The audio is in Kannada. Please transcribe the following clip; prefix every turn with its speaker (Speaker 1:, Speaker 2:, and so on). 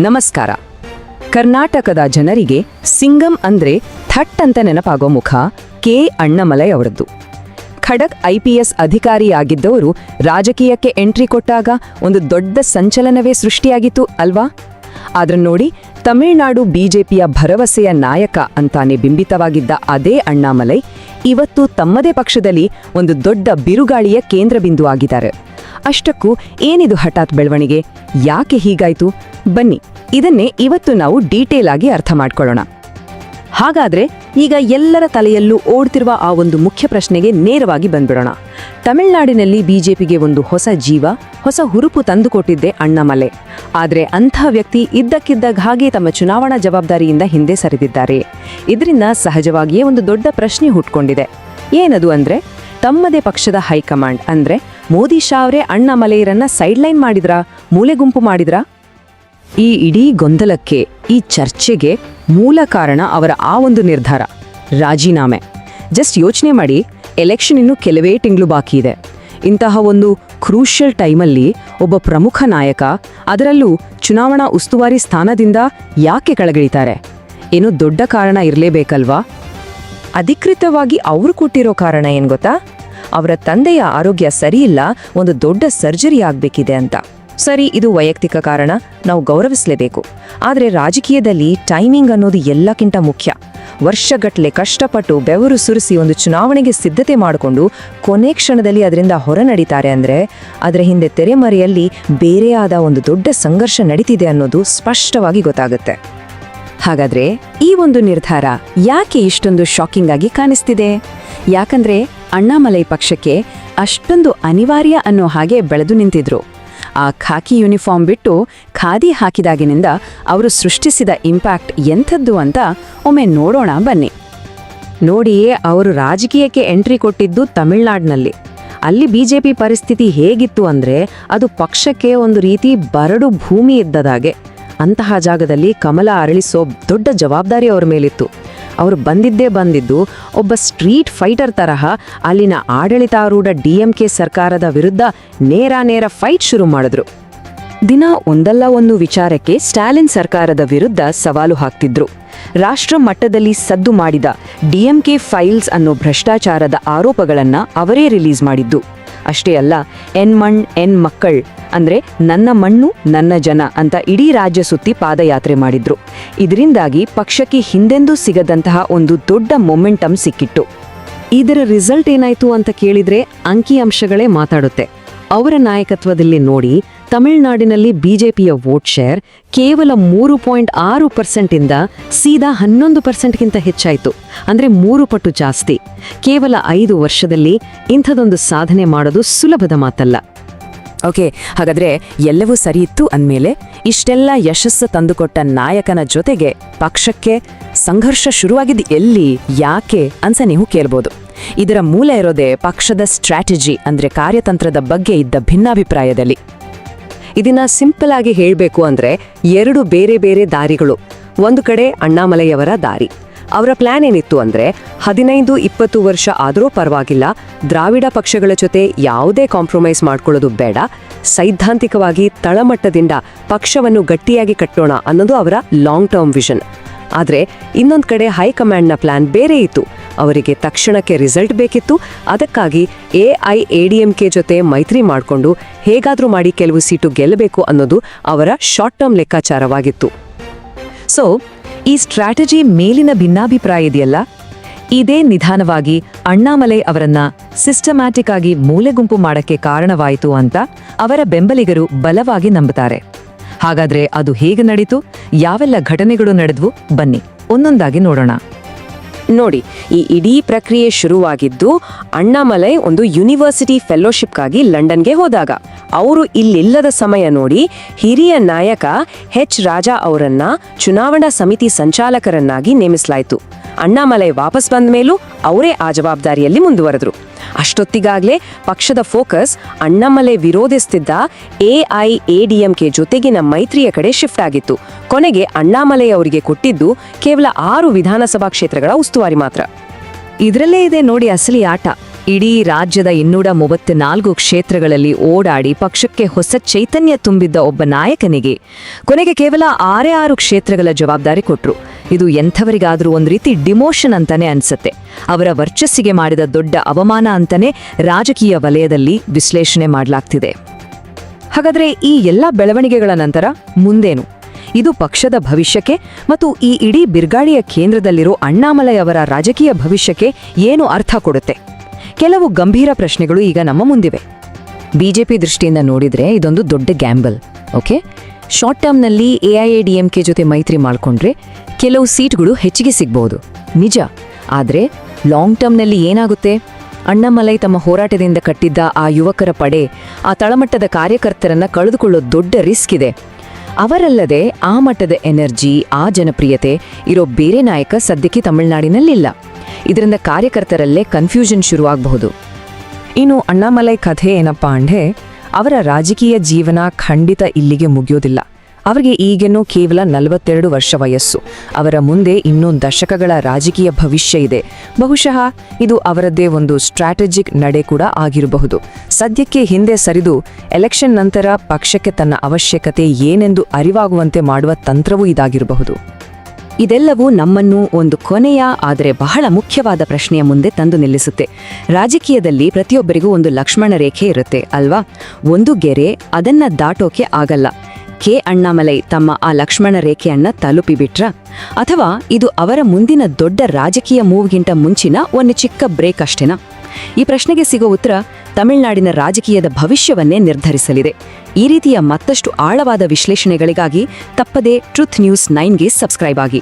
Speaker 1: ನಮಸ್ಕಾರ. ಕರ್ನಾಟಕದ ಜನರಿಗೆ ಸಿಂಗಂ ಅಂದ್ರೆ ಥಟ್ ಅಂತ ನೆನಪಾಗೋ ಮುಖ ಕೆ ಅಣ್ಣಾಮಲೈ ಅವರದ್ದು. ಖಡಕ್ IPS ಅಧಿಕಾರಿಯಾಗಿದ್ದವರು ರಾಜಕೀಯಕ್ಕೆ ಎಂಟ್ರಿ ಕೊಟ್ಟಾಗ ಒಂದು ದೊಡ್ಡ ಸಂಚಲನವೇ ಸೃಷ್ಟಿಯಾಗಿತ್ತು ಅಲ್ವಾ? ಆದ್ರೆ ನೋಡಿ, ತಮಿಳುನಾಡು BJPಯ ಭರವಸೆಯ ನಾಯಕ ಅಂತಾನೆ ಬಿಂಬಿತವಾಗಿದ್ದ ಅದೇ ಅಣ್ಣಾಮಲೈ ಇವತ್ತು ತಮ್ಮದೇ ಪಕ್ಷದಲ್ಲಿ ಒಂದು ದೊಡ್ಡ ಬಿರುಗಾಳಿಯ ಕೇಂದ್ರಬಿಂದು ಆಗಿದ್ದಾರೆ. ಅಷ್ಟಕ್ಕೂ ಏನಿದು ಹಠಾತ್ ಬೆಳವಣಿಗೆ? ಯಾಕೆ ಹೀಗಾಯ್ತು? ಬನ್ನಿ, ಇದನ್ನೇ ಇವತ್ತು ನಾವು ಡೀಟೇಲ್ ಆಗಿ ಅರ್ಥ ಮಾಡ್ಕೊಳ್ಳೋಣ. ಹಾಗಾದ್ರೆ ಈಗ ಎಲ್ಲರ ತಲೆಯಲ್ಲೂ ಓಡ್ತಿರುವ ಆ ಒಂದು ಮುಖ್ಯ ಪ್ರಶ್ನೆಗೆ ನೇರವಾಗಿ ಬಂದ್ಬಿಡೋಣ. ತಮಿಳುನಾಡಿನಲ್ಲಿ BJPಗೆ ಒಂದು ಹೊಸ ಜೀವ, ಹೊಸ ಹುರುಪು ತಂದುಕೊಟ್ಟಿದ್ದೆ ಅಣ್ಣಾಮಲೈ. ಆದ್ರೆ ಅಂಥ ವ್ಯಕ್ತಿ ಇದ್ದಕ್ಕಿದ್ದಾಗ ಹಾಗೆ ತಮ್ಮ ಚುನಾವಣಾ ಜವಾಬ್ದಾರಿಯಿಂದ ಹಿಂದೆ ಸರಿದಿದ್ದಾರೆ. ಇದರಿಂದ ಸಹಜವಾಗಿಯೇ ಒಂದು ದೊಡ್ಡ ಪ್ರಶ್ನೆ ಹುಟ್ಕೊಂಡಿದೆ. ಏನದು ಅಂದ್ರೆ, ತಮ್ಮದೇ ಪಕ್ಷದ ಹೈಕಮಾಂಡ್ ಅಂದ್ರೆ ಮೋದಿ ಶಾ ಅವರೇ ಅಣ್ಣಾಮಲೈರನ್ನ ಸೈಡ್ಲೈನ್ ಮಾಡಿದ್ರಾ, ಮೂಲೆಗುಂಪು ಮಾಡಿದ್ರಾ? ಈ ಇಡೀ ಗೊಂದಲಕ್ಕೆ, ಈ ಚರ್ಚೆಗೆ ಮೂಲ ಕಾರಣ ಅವರ ಆ ಒಂದು ನಿರ್ಧಾರ, ರಾಜೀನಾಮೆ. ಜಸ್ಟ್ ಯೋಚನೆ ಮಾಡಿ, ಎಲೆಕ್ಷನ್ ಇನ್ನು ಕೆಲವೇ ತಿಂಗಳು ಬಾಕಿ ಇದೆ. ಇಂತಹ ಒಂದು ಕ್ರೂಷಿಯಲ್ ಟೈಮಲ್ಲಿ ಒಬ್ಬ ಪ್ರಮುಖ ನಾಯಕ, ಅದರಲ್ಲೂ ಚುನಾವಣಾ ಉಸ್ತುವಾರಿ ಸ್ಥಾನದಿಂದ ಯಾಕೆ ಕೆಳಗಿಳಿತಾರೆ? ಏನೋ ದೊಡ್ಡ ಕಾರಣ ಇರಲೇಬೇಕಲ್ವಾ? ಅಧಿಕೃತವಾಗಿ ಅವರು ಕೊಟ್ಟಿರೋ ಕಾರಣ ಏನ್ ಗೊತ್ತಾ? ಅವರ ತಂದೆಯ ಆರೋಗ್ಯ ಸರಿಯಿಲ್ಲ, ಒಂದು ದೊಡ್ಡ ಸರ್ಜರಿ ಆಗ್ಬೇಕಿದೆ ಅಂತ. ಸರಿ, ಇದು ವೈಯಕ್ತಿಕ ಕಾರಣ, ನಾವು ಗೌರವಿಸಲೇಬೇಕು. ಆದರೆ ರಾಜಕೀಯದಲ್ಲಿ ಟೈಮಿಂಗ್ ಅನ್ನೋದು ಎಲ್ಲಕ್ಕಿಂತ ಮುಖ್ಯ. ವರ್ಷಗಟ್ಟಲೆ ಕಷ್ಟಪಟ್ಟು ಬೆವರು ಸುರಿಸಿ ಒಂದು ಚುನಾವಣೆಗೆ ಸಿದ್ಧತೆ ಮಾಡಿಕೊಂಡು ಕೊನೆ ಕ್ಷಣದಲ್ಲಿ ಅದರಿಂದ ಹೊರ ನಡೀತಾರೆ ಅಂದರೆ ಅದರ ಹಿಂದೆ ತೆರೆಮರೆಯಲ್ಲಿ ಬೇರೆಯಾದ ಒಂದು ದೊಡ್ಡ ಸಂಘರ್ಷ ನಡೀತಿದೆ ಅನ್ನೋದು ಸ್ಪಷ್ಟವಾಗಿ ಗೊತ್ತಾಗುತ್ತೆ. ಹಾಗಾದ್ರೆ ಈ ಒಂದು ನಿರ್ಧಾರ ಯಾಕೆ ಇಷ್ಟೊಂದು ಶಾಕಿಂಗ್ ಆಗಿ ಕಾಣಿಸ್ತಿದೆ? ಯಾಕಂದ್ರೆ ಅಣ್ಣಾಮಲೈ ಪಕ್ಷಕ್ಕೆ ಅಷ್ಟೊಂದು ಅನಿವಾರ್ಯ ಅನ್ನೋ ಹಾಗೆ ಬೆಳೆದು ನಿಂತಿದ್ರು. ಆ ಖಾಕಿ ಯೂನಿಫಾರ್ಮ್ ಬಿಟ್ಟು ಖಾದಿ ಹಾಕಿದಾಗಿನಿಂದ ಅವರು ಸೃಷ್ಟಿಸಿದ ಇಂಪ್ಯಾಕ್ಟ್ ಎಂಥದ್ದು ಅಂತ ಒಮ್ಮೆ ನೋಡೋಣ ಬನ್ನಿ. ನೋಡಿಯೇ ಅವರು ರಾಜಕೀಯಕ್ಕೆ ಎಂಟ್ರಿ ಕೊಟ್ಟಿದ್ದು ತಮಿಳುನಾಡಿನಲ್ಲಿ. ಅಲ್ಲಿ BJP ಪರಿಸ್ಥಿತಿ ಹೇಗಿತ್ತು ಅಂದ್ರೆ ಅದು ಪಕ್ಷಕ್ಕೆ ಒಂದು ರೀತಿ ಬರಡು ಭೂಮಿ ಇದ್ದದಾಗೆ. ಅಂತಹ ಜಾಗದಲ್ಲಿ ಕಮಲ ಅರಳಿಸೋ ದೊಡ್ಡ ಜವಾಬ್ದಾರಿ ಅವರ ಮೇಲಿತ್ತು. ಅವರು ಬಂದಿದ್ದು ಒಬ್ಬ ಸ್ಟ್ರೀಟ್ ಫೈಟರ್ ತರಹ ಅಲ್ಲಿನ ಆಡಳಿತಾರೂಢ DMK ಸರ್ಕಾರದ ವಿರುದ್ಧ ನೇರ ಫೈಟ್ ಶುರು ಮಾಡಿದ್ರು. ದಿನ ಒಂದಲ್ಲ ಒಂದು ವಿಚಾರಕ್ಕೆ ಸ್ಟಾಲಿನ್ ಸರ್ಕಾರದ ವಿರುದ್ಧ ಸವಾಲು ಹಾಕ್ತಿದ್ರು. ರಾಷ್ಟ್ರ ಮಟ್ಟದಲ್ಲಿ ಸದ್ದು ಮಾಡಿದ DMK ಫೈಲ್ಸ್ ಅನ್ನೋ ಭ್ರಷ್ಟಾಚಾರದ ಆರೋಪಗಳನ್ನ ಅವರೇ ರಿಲೀಸ್ ಮಾಡಿದ್ದು. ಅಷ್ಟೇ ಅಲ್ಲ, ಎನ್ ಮಣ್ ಎನ್ ಮಕ್ಕಳ್ ಅಂದ್ರೆ ನನ್ನ ಮಣ್ಣು ನನ್ನ ಜನ ಅಂತ ಇಡೀ ರಾಜ್ಯ ಸುತ್ತಿ ಪಾದಯಾತ್ರೆ ಮಾಡಿದ್ರು. ಇದರಿಂದಾಗಿ ಪಕ್ಷಕ್ಕೆ ಹಿಂದೆಂದೂ ಸಿಗದಂತಹ ಒಂದು ದೊಡ್ಡ ಮೊಮೆಂಟಮ್ ಸಿಕ್ಕಿತ್ತು. ಇದರ ರಿಸಲ್ಟ್ ಏನಾಯ್ತು ಅಂತ ಕೇಳಿದ್ರೆ ಅಂಕಿಅಂಶಗಳೇ ಮಾತಾಡುತ್ತೆ. ಅವರ ನಾಯಕತ್ವದಲ್ಲಿ ನೋಡಿ, ತಮಿಳುನಾಡಿನಲ್ಲಿ BJPಯ ವೋಟ್ ಶೇರ್ ಕೇವಲ 3.6% ಇಂದ ಸೀದಾ 11%ಗಿಂತ ಹೆಚ್ಚಾಯಿತು. ಅಂದ್ರೆ 3 ಪಟ್ಟು ಜಾಸ್ತಿ. ಕೇವಲ 5 ವರ್ಷದಲ್ಲಿ ಇಂಥದೊಂದು ಸಾಧನೆ ಮಾಡೋದು ಸುಲಭದ ಮಾತಲ್ಲ. ಓಕೆ, ಹಾಗಾದ್ರೆ ಎಲ್ಲವೂ ಸರಿ ಇತ್ತು ಅಂದ್ಮೇಲೆ ಇಷ್ಟೆಲ್ಲ ಯಶಸ್ಸು ತಂದುಕೊಟ್ಟ ನಾಯಕನ ಜೊತೆಗೆ ಪಕ್ಷಕ್ಕೆ ಸಂಘರ್ಷ ಶುರುವಾಗಿದ್ದು ಎಲ್ಲಿ, ಯಾಕೆ ಅನ್ಸ ನೀವು ಕೇಳ್ಬೋದು. ಇದರ ಮೂಲ ಇರೋದೇ ಪಕ್ಷದ ಸ್ಟ್ರಾಟಜಿ ಅಂದ್ರೆ ಕಾರ್ಯತಂತ್ರದ ಬಗ್ಗೆ ಇದ್ದ ಭಿನ್ನಾಭಿಪ್ರಾಯದಲ್ಲಿ. ಇದನ್ನ ಸಿಂಪಲ್ ಆಗಿ ಹೇಳಬೇಕು ಅಂದ್ರೆ 2 ಬೇರೆ ಬೇರೆ ದಾರಿಗಳು. ಒಂದು ಕಡೆ ಅಣ್ಣಾಮಲೈಯವರ ದಾರಿ. ಅವರ ಪ್ಲಾನ್ ಏನಿತ್ತು ಅಂದ್ರೆ 15-20 ವರ್ಷ ಆದರೂ ಪರವಾಗಿಲ್ಲ, ದ್ರಾವಿಡ ಪಕ್ಷಗಳ ಜೊತೆ ಯಾವುದೇ ಕಾಂಪ್ರಮೈಸ್ ಮಾಡ್ಕೊಳ್ಳೋದು ಬೇಡ, ಸೈದ್ಧಾಂತಿಕವಾಗಿ ತಳಮಟ್ಟದಿಂದ ಪಕ್ಷವನ್ನು ಗಟ್ಟಿಯಾಗಿ ಕಟ್ಟೋಣ ಅನ್ನೋದು ಅವರ ಲಾಂಗ್ ಟರ್ಮ್ ವಿಷನ್. ಆದರೆ ಇನ್ನೊಂದು ಕಡೆ ಹೈಕಮಾಂಡ್ನ ಪ್ಲಾನ್ ಬೇರೆ ಇತ್ತು. ಅವರಿಗೆ ತಕ್ಷಣಕ್ಕೆ ರಿಸಲ್ಟ್ ಬೇಕಿತ್ತು. ಅದಕ್ಕಾಗಿ AIADMK ಜೊತೆ ಮೈತ್ರಿ ಮಾಡಿಕೊಂಡು ಹೇಗಾದ್ರೂ ಮಾಡಿ ಕೆಲವು ಸೀಟು ಗೆಲ್ಲಬೇಕು ಅನ್ನೋದು ಅವರ ಶಾರ್ಟ್ ಟರ್ಮ್ ಲೆಕ್ಕಾಚಾರವಾಗಿತ್ತು. ಸೊ ಈ ಸ್ಟ್ರಾಟಜಿ ಮೇಲಿನ ಭಿನ್ನಾಭಿಪ್ರಾಯ ಇದೆಯಲ್ಲ, ಇದೇ ನಿಧಾನವಾಗಿ ಅಣ್ಣಾಮಲೈ ಅವರನ್ನ ಸಿಸ್ಟಮ್ಯಾಟಿಕ್ ಆಗಿ ಮೂಲೆಗುಂಪು ಮಾಡಕ್ಕೆ ಕಾರಣವಾಯಿತು ಅಂತ ಅವರ ಬೆಂಬಲಿಗರು ಬಲವಾಗಿ ನಂಬುತ್ತಾರೆ. ಹಾಗಾದ್ರೆ ಅದು ಹೇಗೆ ನಡೀತು? ಯಾವೆಲ್ಲ ಘಟನೆಗಳು ನಡೆದ್ವು? ಬನ್ನಿ ಒಂದೊಂದಾಗಿ ನೋಡೋಣ. ನೋಡಿ, ಈ ಇಡೀ ಪ್ರಕ್ರಿಯೆ ಶುರುವಾಗಿದ್ದು ಅಣ್ಣಾಮಲೈ ಒಂದು ಯೂನಿವರ್ಸಿಟಿ ಫೆಲೋಶಿಪ್ಗಾಗಿ ಲಂಡನ್ಗೆ ಹೋದಾಗ. ಅವರು ಇಲ್ಲಿಲ್ಲದ ಸಮಯ ನೋಡಿ ಹಿರಿಯ ನಾಯಕ H ರಾಜಾ ಅವರನ್ನ ಚುನಾವಣಾ ಸಮಿತಿ ಸಂಚಾಲಕರನ್ನಾಗಿ ನೇಮಿಸಲಾಯಿತು. ಅಣ್ಣಾಮಲೈ ವಾಪಸ್ ಬಂದ ಮೇಲೂ ಅವರೇ ಆ ಜವಾಬ್ದಾರಿಯಲ್ಲಿ ಮುಂದುವರೆದ್ರು. ಅಷ್ಟೊತ್ತಿಗಾಗಲೇ ಪಕ್ಷದ ಫೋಕಸ್ ಅಣ್ಣಾಮಲೈ ವಿರೋಧಿಸ್ತಿದ್ದ AIADMK ಜೊತೆಗಿನ ಮೈತ್ರಿಯ ಕಡೆ ಶಿಫ್ಟ್ ಆಗಿತ್ತು. ಕೊನೆಗೆ ಅಣ್ಣಾಮಲೈ ಅವರಿಗೆ ಕೊಟ್ಟಿದ್ದು ಕೇವಲ 6 ವಿಧಾನಸಭಾ ಕ್ಷೇತ್ರಗಳ ಉಸ್ತುವಾರಿ ಮಾತ್ರ. ಇದರಲ್ಲೇ ಇದೆ ನೋಡಿ ಅಸಲಿ ಆಟ. ಇಡೀ ರಾಜ್ಯದ 234 ಕ್ಷೇತ್ರಗಳಲ್ಲಿ ಓಡಾಡಿ ಪಕ್ಷಕ್ಕೆ ಹೊಸ ಚೈತನ್ಯ ತುಂಬಿದ್ದ ಒಬ್ಬ ನಾಯಕನಿಗೆ ಕೊನೆಗೆ ಕೇವಲ 6 ಕ್ಷೇತ್ರಗಳ ಜವಾಬ್ದಾರಿ ಕೊಟ್ರು. ಇದು ಎಂಥವರಿಗಾದ್ರೂ ಒಂದು ರೀತಿ ಡಿಮೋಷನ್ ಅಂತಾನೆ ಅನ್ಸತ್ತೆ. ಅವರ ವರ್ಚಸ್ಸಿಗೆ ಮಾಡಿದ ದೊಡ್ಡ ಅವಮಾನ ಅಂತಾನೆ ರಾಜಕೀಯ ವಲಯದಲ್ಲಿ ವಿಶ್ಲೇಷಣೆ ಮಾಡಲಾಗ್ತಿದೆ. ಹಾಗಾದ್ರೆ ಈ ಎಲ್ಲ ಬೆಳವಣಿಗೆಗಳ ನಂತರ ಮುಂದೇನು? ಇದು ಪಕ್ಷದ ಭವಿಷ್ಯಕ್ಕೆ ಮತ್ತು ಈ ಇಡೀ ಬಿರ್ಗಾಳಿಯ ಕೇಂದ್ರದಲ್ಲಿರೋ ಅಣ್ಣಾಮಲೈ ಅವರ ರಾಜಕೀಯ ಭವಿಷ್ಯಕ್ಕೆ ಏನು ಅರ್ಥ ಕೊಡುತ್ತೆ? ಕೆಲವು ಗಂಭೀರ ಪ್ರಶ್ನೆಗಳು ಈಗ ನಮ್ಮ ಮುಂದಿವೆ. ಬಿಜೆಪಿ ದೃಷ್ಟಿಯಿಂದ ನೋಡಿದ್ರೆ ಇದೊಂದು ದೊಡ್ಡ ಗ್ಯಾಂಬಲ್. ಓಕೆ, ಶಾರ್ಟ್ ಟರ್ಮ್ನಲ್ಲಿ AIADMK ಜೊತೆ ಮೈತ್ರಿ ಮಾಡಿಕೊಂಡ್ರೆ ಕೆಲವು ಸೀಟ್ಗಳು ಹೆಚ್ಚಿಗೆ ಸಿಗ್ಬಹುದು, ನಿಜ. ಆದರೆ ಲಾಂಗ್ ಟರ್ಮ್ನಲ್ಲಿ ಏನಾಗುತ್ತೆ? ಅಣ್ಣಾಮಲೈ ತಮ್ಮ ಹೋರಾಟದಿಂದ ಕಟ್ಟಿದ್ದ ಆ ಯುವಕರ ಪಡೆ, ಆ ತಳಮಟ್ಟದ ಕಾರ್ಯಕರ್ತರನ್ನ ಕಳೆದುಕೊಳ್ಳೋ ದೊಡ್ಡ ರಿಸ್ಕ್ ಇದೆ. ಅವರಲ್ಲದೆ ಆ ಮಟ್ಟದ ಎನರ್ಜಿ, ಆ ಜನಪ್ರಿಯತೆ ಇರೋ ಬೇರೆ ನಾಯಕ ಸದ್ಯಕ್ಕೆ ತಮಿಳುನಾಡಿನಲ್ಲಿಲ್ಲ. ಇದರಿಂದ ಕಾರ್ಯಕರ್ತರಲ್ಲೇ ಕನ್ಫ್ಯೂಷನ್ ಶುರುವಾಗಬಹುದು. ಇನ್ನು ಅಣ್ಣಾಮಲೈ ಕಥೆ ಏನಪ್ಪಾ ಅಂದ್ರೆ, ಅವರ ರಾಜಕೀಯ ಜೀವನ ಖಂಡಿತ ಇಲ್ಲಿಗೆ ಮುಗಿಯೋದಿಲ್ಲ. ಅವರಿಗೆ ಈಗೇನೋ ಕೇವಲ 42 ವರ್ಷ ವಯಸ್ಸು. ಅವರ ಮುಂದೆ ಇನ್ನೂ ದಶಕಗಳ ರಾಜಕೀಯ ಭವಿಷ್ಯ ಇದೆ. ಬಹುಶಃ ಇದು ಅವರದ್ದೇ ಒಂದು ಸ್ಟ್ರಾಟಜಿಕ್ ನಡೆ ಕೂಡ ಆಗಿರಬಹುದು. ಸದ್ಯಕ್ಕೆ ಹಿಂದೆ ಸರಿದು ಎಲೆಕ್ಷನ್ ನಂತರ ಪಕ್ಷಕ್ಕೆ ತನ್ನ ಅವಶ್ಯಕತೆ ಏನೆಂದು ಅರಿವಾಗುವಂತೆ ಮಾಡುವ ತಂತ್ರವೂ ಇದಾಗಿರಬಹುದು. ಇದೆಲ್ಲವೂ ನಮ್ಮನ್ನು ಒಂದು ಕೊನೆಯ ಆದರೆ ಬಹಳ ಮುಖ್ಯವಾದ ಪ್ರಶ್ನೆಯ ಮುಂದೆ ತಂದು ನಿಲ್ಲಿಸುತ್ತೆ. ರಾಜಕೀಯದಲ್ಲಿ ಪ್ರತಿಯೊಬ್ಬರಿಗೂ ಒಂದು ಲಕ್ಷ್ಮಣ ರೇಖೆ ಇರುತ್ತೆ ಅಲ್ವಾ? ಒಂದು ಗೆರೆ, ಅದನ್ನ ದಾಟೋಕೆ ಆಗಲ್ಲ. ಅಣ್ಣಾಮಲೈ ತಮ್ಮ ಆ ಲಕ್ಷ್ಮಣ ರೇಖೆಯನ್ನ ತಲುಪಿಬಿಟ್ರ? ಅಥವಾ ಇದು ಅವರ ಮುಂದಿನ ದೊಡ್ಡ ರಾಜಕೀಯ ಮೂವ್ಗಿಂತ ಮುಂಚಿನ ಒಂದು ಚಿಕ್ಕ ಬ್ರೇಕ್ ಅಷ್ಟೇನಾ? ಈ ಪ್ರಶ್ನೆಗೆ ಸಿಗೋ ಉತ್ತರ ತಮಿಳುನಾಡಿನ ರಾಜಕೀಯದ ಭವಿಷ್ಯವನ್ನೇ ನಿರ್ಧರಿಸಲಿದೆ. ಈ ರೀತಿಯ ಮತ್ತಷ್ಟು ಆಳವಾದ ವಿಶ್ಲೇಷಣೆಗಳಿಗಾಗಿ ತಪ್ಪದೇ ಟ್ರುತ್ ನ್ಯೂಸ್ 9ಗೆ ಸಬ್ಸ್ಕ್ರೈಬ್ ಆಗಿ.